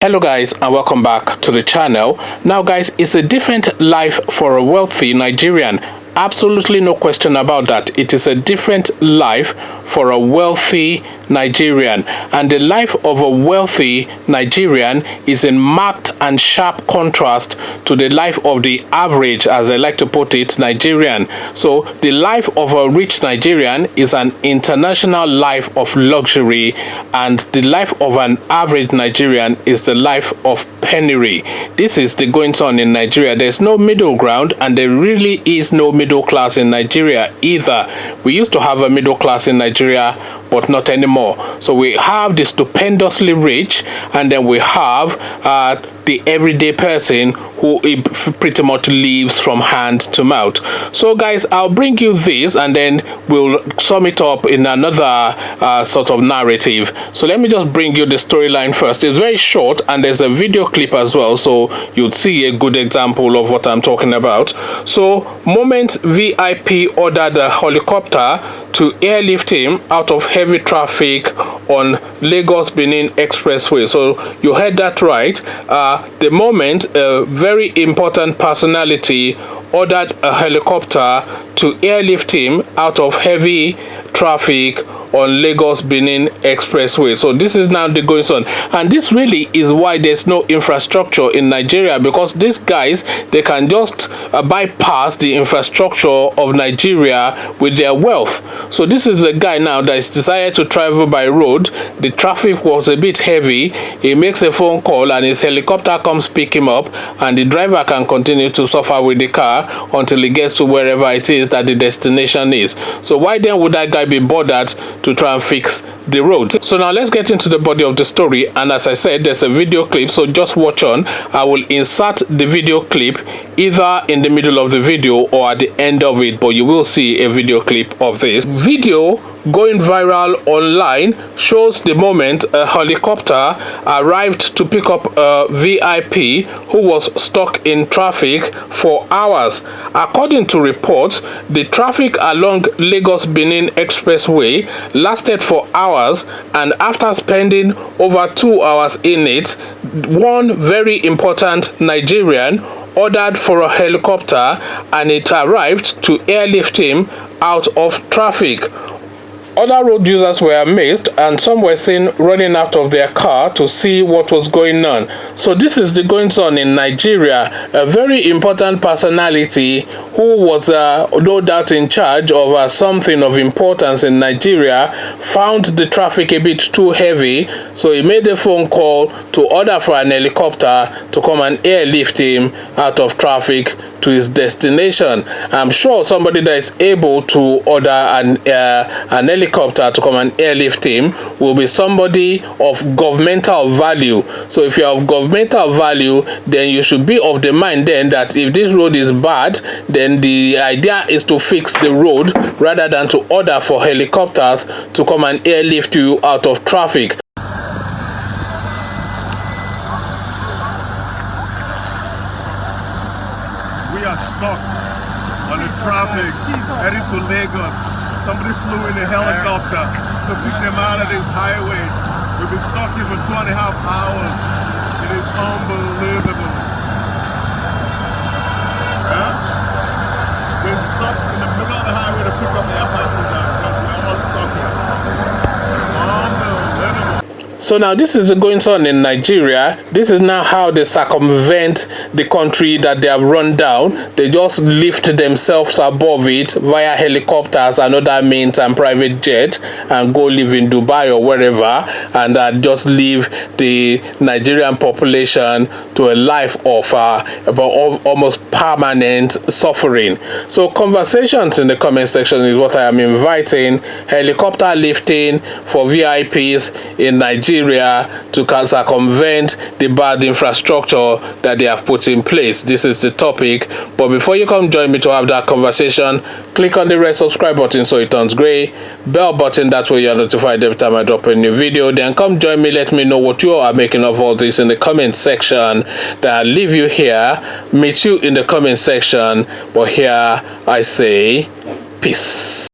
Hello guys, and welcome back to the channel. Now guys, it's a different life for a wealthy Nigerian. Absolutely no question about that. It is a different life for a wealthy Nigerian, and the life of a wealthy Nigerian is in marked and sharp contrast to the life of the average, as I like to put it, Nigerian. So the life of a rich Nigerian is an international life of luxury, and the life of an average Nigerian is the life of penury. This is the goings on in Nigeria. There's no middle ground, and there really is no middle class in Nigeria either. We used to have a middle class in Nigeria, but not anymore. So we have the stupendously rich, and then we have the everyday person who pretty much lives from hand to mouth. So guys, I'll bring you this and then we'll sum it up in another sort of narrative. So let me just bring you the storyline first. It's very short and there's a video clip as well, so you'd see a good example of what I'm talking about. So moment VIP ordered a helicopter to airlift him out of heavy traffic on Lagos-Benin Expressway. So you heard that right. The moment a very important personality ordered a helicopter to airlift him out of heavy traffic on Lagos-Benin Expressway. So this is now the goings on, and this really is why there's no infrastructure in Nigeria, because these guys, they can just bypass the infrastructure of Nigeria with their wealth. So this is a guy now that is decided to travel by road. The traffic was a bit heavy. He makes a phone call and his helicopter comes pick him up, and the driver can continue to suffer with the car until he gets to wherever it is that the destination is. So why then would that guy be bothered to try and fix the road? So now let's get into the body of the story, and as I said, there's a video clip, so just watch on. I will insert the video clip either in the middle of the video or at the end of it, but you will see a video clip of this video going viral online. Shows the moment a helicopter arrived to pick up a VIP who was stuck in traffic for hours. According to reports, the traffic along Lagos-Benin Expressway lasted for hours, and after spending over 2 hours in it, one very important Nigerian ordered for a helicopter and it arrived to airlift him out of traffic. Other road users were amazed, and some were seen running out of their car to see what was going on. So this is the goings on in Nigeria. A very important personality who was no doubt in charge of something of importance in Nigeria found the traffic a bit too heavy, so he made a phone call to order for an helicopter to come and airlift him out of traffic to his destination. I'm sure somebody that is able to order an helicopter to come and airlift him will be somebody of governmental value. So if you're of governmental value, then you should be of the mind then that if this road is bad, then the idea is to fix the road rather than to order for helicopters to come and airlift you out of traffic. We are stuck on the traffic heading to Lagos. Somebody flew in a helicopter to pick them out of this highway. We've been stuck here for 2.5 hours. It is unbelievable. Yeah? We're stuck in the middle of the highway to pick up their passenger because we're all stuck here. Unbelievable. So now this is the goings on in Nigeria. This is now how they circumvent the country that they have run down. They just lift themselves above it via helicopters and other means and private jets and go live in Dubai or wherever, and just leave the Nigerian population to a life of almost permanent suffering. So conversations in the comment section is what I am inviting. Helicopter lifting for VIPs in Nigeria to circumvent the bad infrastructure that they have put in place. This is the topic. But before you come join me to have that conversation, click on the red subscribe button so it turns gray, bell button, that way you are notified every time I drop a new video. Then come join me, let me know what you are making of all this in the comment section. Then I'll leave you here, meet you in the comment section. But here I say peace.